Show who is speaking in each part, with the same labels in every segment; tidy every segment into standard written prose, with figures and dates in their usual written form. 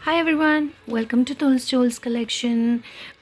Speaker 1: Hi everyone, welcome to टोल्स जोल्स collection.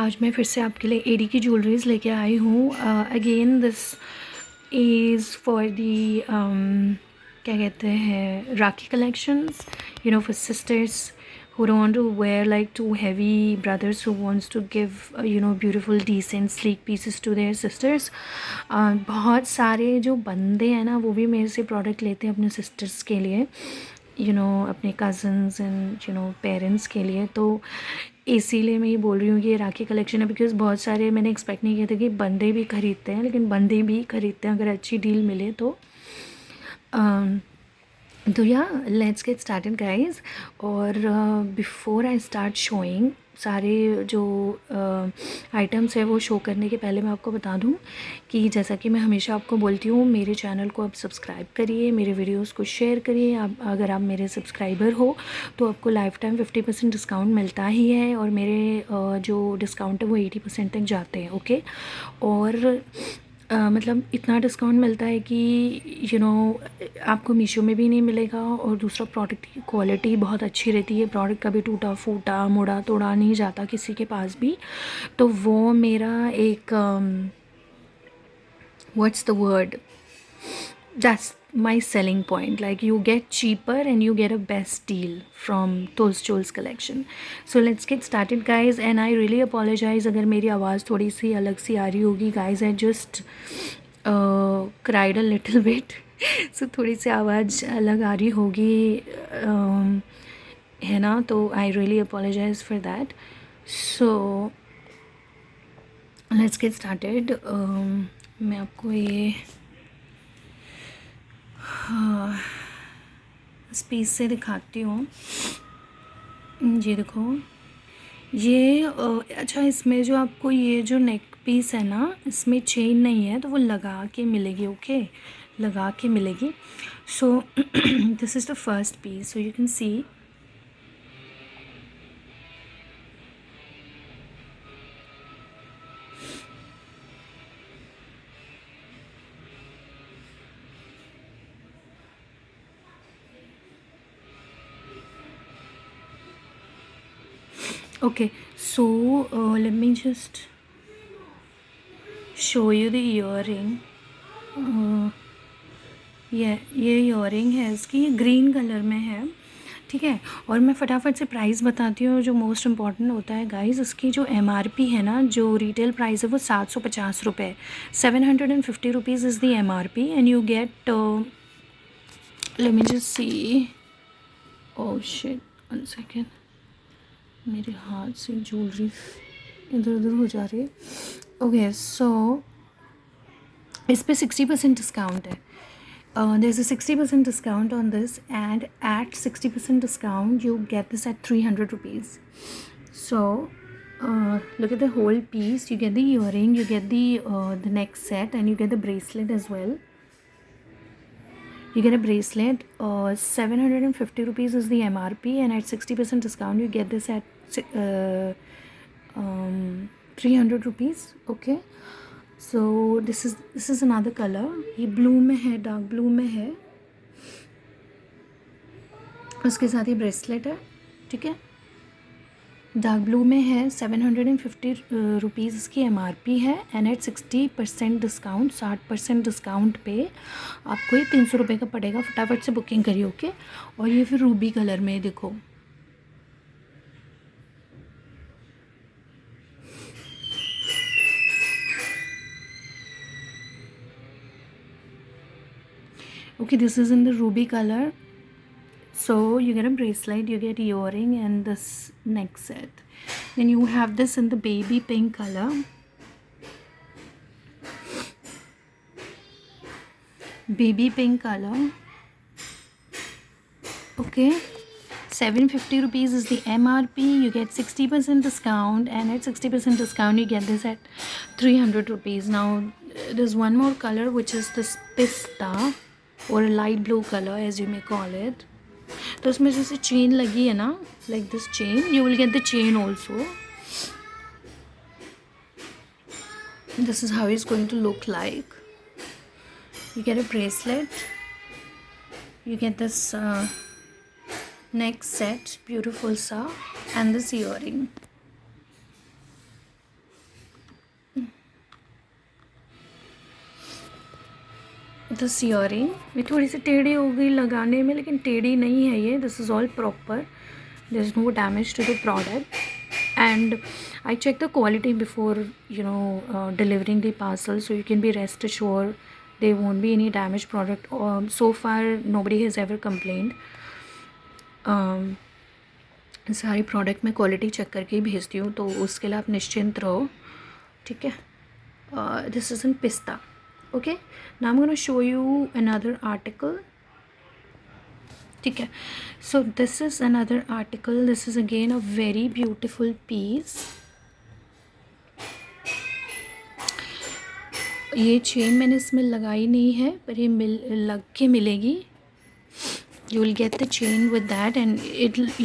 Speaker 1: आज मैं फिर से आपके लिए एडी की ज्वेलरीज लेके आई हूँ। Again this is for the क्या कहते हैं, rakhi collections, you know, for sisters who don't want to wear like too heavy, brothers who wants to give beautiful decent sleek pieces to their sisters. बहुत सारे जो बंदे हैं ना, वो भी मेरे से प्रोडक्ट लेते हैं अपने सिस्टर्स के लिए, अपने कज़न्स एंड पेरेंट्स के लिए। तो इसीलिए मैं ये बोल रही हूँ कि ये राखी कलेक्शन है, बिकॉज़ बहुत सारे मैंने एक्सपेक्ट नहीं किया था कि बंदे भी ख़रीदते हैं, लेकिन बंदे भी ख़रीदते हैं अगर अच्छी डील मिले तो। तो या लेट्स गेट स्टार्टेड गाइस। और बिफोर आई स्टार्ट शोइंग सारे जो आइटम्स है वो शो करने के पहले मैं आपको बता दूं कि जैसा कि मैं हमेशा आपको बोलती हूँ, मेरे चैनल को आप सब्सक्राइब करिए, मेरे वीडियोस को शेयर करिए। आप अगर आप मेरे सब्सक्राइबर हो तो आपको लाइफ टाइम 50% डिस्काउंट मिलता ही है, और मेरे जो डिस्काउंट है वो 80% तक जाते हैं। ओके, और मतलब इतना डिस्काउंट मिलता है कि आपको मीशो में भी नहीं मिलेगा। और दूसरा, प्रोडक्ट की क्वालिटी बहुत अच्छी रहती है, प्रोडक्ट कभी टूटा फूटा मुड़ा तोड़ा नहीं जाता किसी के पास भी। तो वो मेरा एक what's the word, that's my selling point. Like, you get cheaper and you get a best deal from Tolls Jols collection. So let's get started guys, and I really apologize अगर मेरी आवाज़ थोड़ी सी अलग सी आ रही होगी guys. I just cried a little bit so थोड़ी सी आवाज़ अलग आ रही होगी, है ना? तो I really apologize for that. So let's get started. मैं आपको ये स्पेस से दिखाती हूँ। ये देखो, ये अच्छा, इसमें जो आपको ये जो नेक पीस है ना, इसमें चेन नहीं है तो वो लगा के मिलेगी। ओके, लगा के मिलेगी। So this is the first piece, so you can see. Okay, so let me just show you the earring. ये ईयरिंग है इसकी, ये ग्रीन कलर में है, ठीक है। और मैं फटाफट से प्राइस बताती हूँ, जो मोस्ट इम्पॉर्टेंट होता है गाइस। इसकी जो MRP है ना, जो रिटेल प्राइस है वो 750 रुपये, 750 rupees is the MRP, and you get, let me just see, oh shit, one second, मेरे हाथ से ज्वेलरी इधर उधर हो जा रही है। ओके, सो इस पर 60% डिस्काउंट है. There's a 60% discount on this, and at 60% discount you get this at 300 rupees. So look at the whole piece. You get the earring, you get the neck set, and you get the bracelet as well. You get a bracelet. 750 rupees is the MRP, and at 60% discount you get this at 300 rupees. Okay. So this is another colour. ये blue में है, dark blue में है, उसके साथ ये bracelet है, ठीक है, डार्क ब्लू में है. 750 रुपीज़ इसकी MRP है, एंड एट 60% डिस्काउंट, 60% डिस्काउंट पे आपको ये 300 रुपये का पड़ेगा. फटाफट से बुकिंग करिए. ओके. और ये फिर रूबी कलर में देखो, okay, this is in the ruby color. So you get a bracelet, you get earring, and this neck set. Then you have this in the baby pink color. Baby pink color. Okay. 750 rupees is the MRP. You get 60% discount, and at 60% discount you get this at 300 rupees. Now there's one more color, which is this pista, or a light blue color as you may call it. तो उसमें जैसे chain लगी है ना, like this chain, you will get the chain also. This is how is going to look like. You get a bracelet, you get this next set beautiful सा and this earring. This earring ये थोड़ी सी टेढ़ी हो गई लगाने में, लेकिन टेढ़ी नहीं है ये, this is all proper, there is no damage to the product and I check the quality before delivering the parcel, so you can be rest assured there won't be any damaged product. So far nobody has ever complained. सारी product मैं quality check करके ही भेजती हूँ, तो उसके लिए आप निश्चिंत रहो, ठीक है। दिस इज़ इन पिस्ता। Okay, now I am gonna show you another article, ठीक है। So this is another article, this is again a very beautiful piece. ये चेन मैंने इसमें लगाई नहीं है, पर ये लग के मिलेगी। You will get the chain with that, and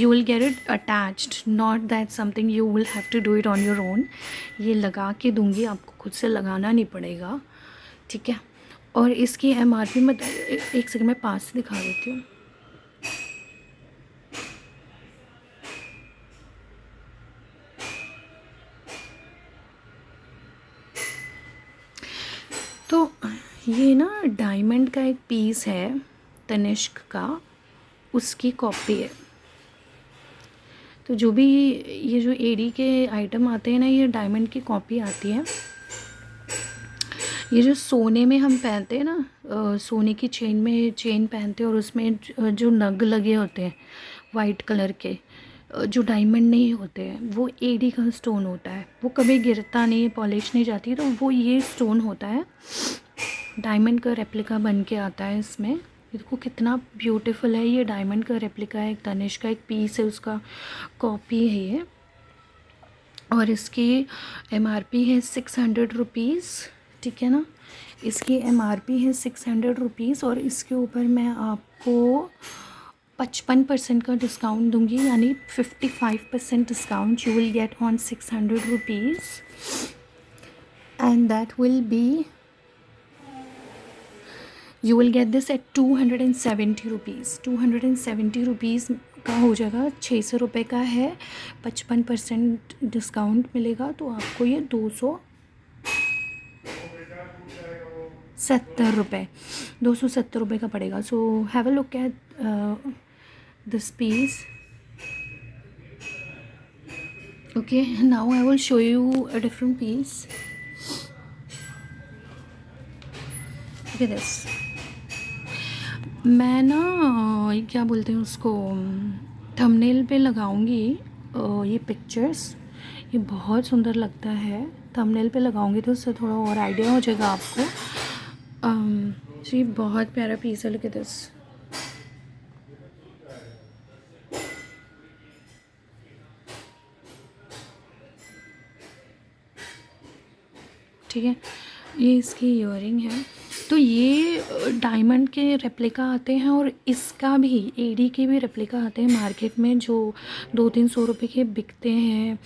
Speaker 1: you will get it attached, not that something you will have to do it on your own. ये लगा के दूंगी, आपको खुद से लगाना नहीं पड़ेगा, ठीक है। और इसकी MRP में एक सेकंड मैं पास से दिखा देती हूँ। तो ये ना डायमंड का एक पीस है तनिष्क का, उसकी कॉपी है। तो जो भी ये जो एडी के आइटम आते हैं ना, ये डायमंड की कॉपी आती है। ये जो सोने में हम पहनते हैं ना, सोने की चेन में चेन पहनते हैं, और उसमें जो नग लगे होते हैं वाइट कलर के, जो डायमंड नहीं होते हैं, वो एडी का स्टोन होता है। वो कभी गिरता नहीं है, पॉलिश नहीं जाती, तो वो ये स्टोन होता है। डायमंड का रेप्लिका बन के आता है इसमें। ये देखो कितना ब्यूटीफुल है, ये डायमंड का रेप्लिका है, एक तनिष्क का एक पीस है, उसका कॉपी है ये। और इसकी MRP है 600 रुपीज़, ठीक है ना। इसकी MRP है 600 रुपीज़, और इसके ऊपर मैं आपको 55% का डिस्काउंट दूंगी, यानी 55% discount you will get on 600 rupees, and that will be, you will get this eight 270 rupees. 270 rupees का हो जाएगा, 600 रुपये का है, 55% डिस्काउंट मिलेगा, तो आपको ये 270 रुपये, 270 रुपये का पड़ेगा। So have a look at this piece. Okay, now I will show you a different piece. Okay, this मैं ना ये क्या बोलते हैं उसको, थंबनेल पे लगाऊंगी ये पिक्चर्स, ये बहुत सुंदर लगता है। थंबनेल पे लगाऊंगी तो उससे थोड़ा और आइडिया हो जाएगा आपको। ये बहुत प्यारा पीस है, लुक एट दिस। ठीक है, ये इसकी ईयरिंग है। तो ये डायमंड के रेप्लिका आते हैं, और इसका भी एडी के भी रेप्लिका आते हैं मार्केट में, जो 200-300 रुपये के बिकते हैं।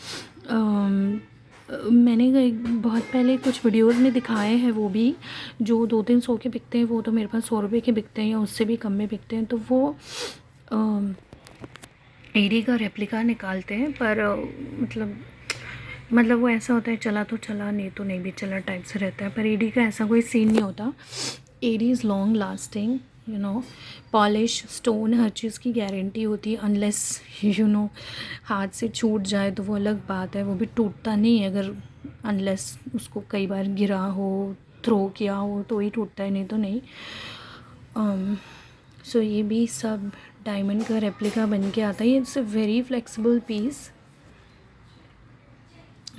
Speaker 1: मैंने बहुत पहले कुछ वीडियोस में दिखाए हैं, वो भी जो 200-300 के बिकते हैं, वो तो मेरे पास 100 रुपये के बिकते हैं, या उससे भी कम में बिकते हैं। तो वो एडी का रेप्लिका निकालते हैं, पर मतलब वो ऐसा होता है, चला तो चला, नहीं तो नहीं भी चला टाइप से रहता है। पर एडी का ऐसा कोई सीन नहीं होता। AD is long lasting, you know, polish, stone, हर चीज़ की गारंटी होती है, अनलेस हाथ से छूट जाए तो वो अलग बात है, वो भी टूटता नहीं है, अगर अनलेस उसको कई बार गिरा हो, थ्रो किया हो तो ही टूटता है, नहीं तो नहीं। सो ये भी सब डायमंड का रेप्लिका बन के आता है। It's a very flexible piece,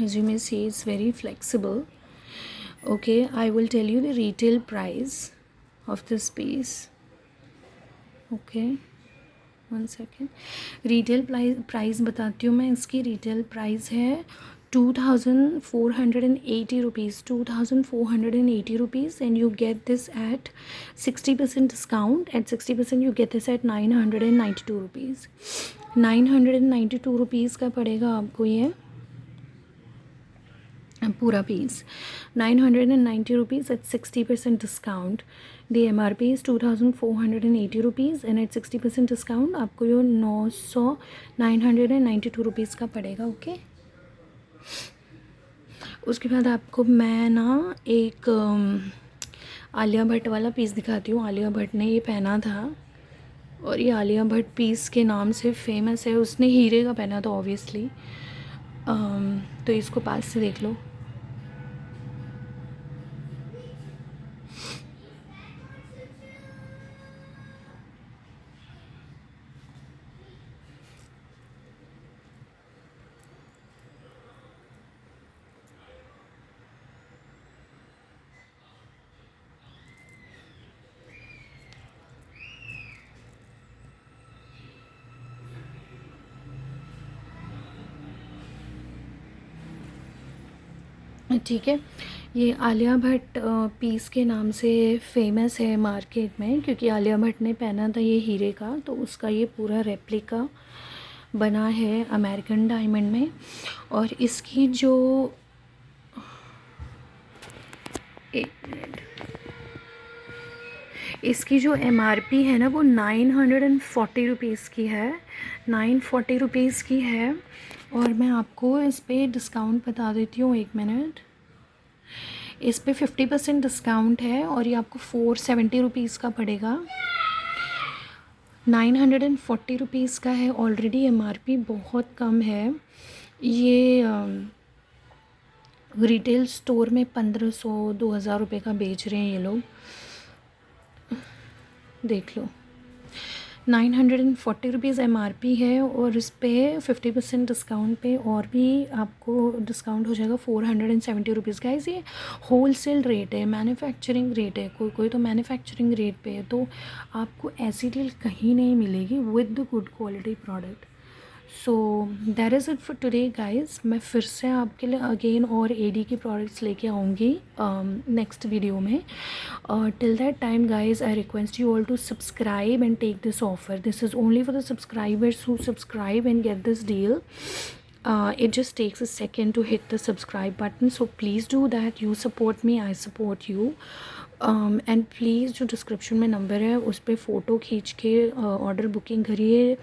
Speaker 1: as you may see, it's very flexible. Okay, I will tell you the retail price of this piece. Okay, one second, retail price बताती हूँ मैं। इसकी retail price है 2,480 rupees, 2,480 rupees, and you get this at 60% discount. At 60% you get this at 992 rupees. 992 rupees का पड़ेगा आपको ये पूरा piece, 990 rupees at 60% discount. The MRP is 2480 rupees and at 60% discount आपको ये 992 रुपीज़ का पड़ेगा। ओके, उसके बाद आपको मैं ना एक आलिया भट्ट वाला पीस दिखाती हूँ। आलिया भट्ट ने ये पहना था और ये आलिया भट्ट पीस के नाम से फेमस है। उसने हीरे का पहना था ऑब्वियसली। तो इसको पास से देख लो। ठीक है, ये आलिया भट्ट पीस के नाम से फेमस है मार्केट में, क्योंकि आलिया भट्ट ने पहना था ये हीरे का, तो उसका ये पूरा रेप्लिका बना है अमेरिकन डायमंड में। और इसकी जो एक मिनट, इसकी जो MRP है ना वो 940 रुपीज़ की है, 940 रुपीज़ की है। और मैं आपको इस पर डिस्काउंट बता देती हूँ, एक मिनट। इस पे 50% डिस्काउंट है और ये आपको 470 रुपीज़ का पड़ेगा। 940 रुपीज़ का है। ऑलरेडी MRP बहुत कम है। ये रिटेल स्टोर में 1500-2000 रुपये का बेच रहे हैं ये लोग, देख लो। 940 रुपीज़ MRP है और इस पर 50% डिस्काउंट पे और भी आपको डिस्काउंट हो जाएगा 470 रुपीज़। गाइस ये होल सेल रेट है, मैन्युफैक्चरिंग रेट है। कोई तो मैन्युफैक्चरिंग रेट पे है, तो आपको ऐसी डील कहीं नहीं मिलेगी with the good quality product. So that is it for today guys. मैं फिर से आपके लिए अगेन और AD की प्रोडक्ट्स लेके आऊँगी नेक्स्ट वीडियो में। Till that time guys, I request you all to subscribe and take this offer. This is only for the subscribers who subscribe and get this deal. It just takes a second to hit the subscribe button, so please do that. You support me, I support you. And please जो description में number है उस पर photo खींच के order booking करिए।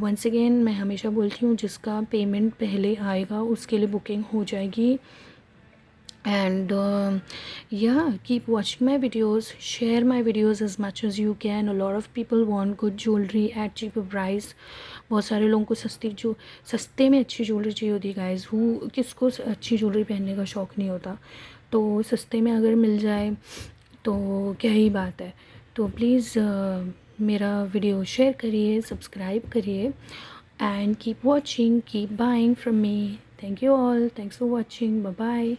Speaker 1: Once again मैं हमेशा बोलती हूँ, जिसका पेमेंट पहले आएगा उसके लिए बुकिंग हो जाएगी। and yeah, keep watching my videos, share my videos as much as you can. A lot of people want good jewelry at cheaper price. बहुत सारे लोगों को सस्ते में अच्छी ज्वेलरी चाहिए होती है गाइस। वो किसको अच्छी ज्वेलरी पहनने का शौक़ नहीं होता, तो सस्ते में अगर मिल जाए तो क्या ही बात है। तो प्लीज़ मेरा वीडियो शेयर करिए, सब्सक्राइब करिए and keep watching, keep buying from me. Thank you all, thanks for watching, bye bye.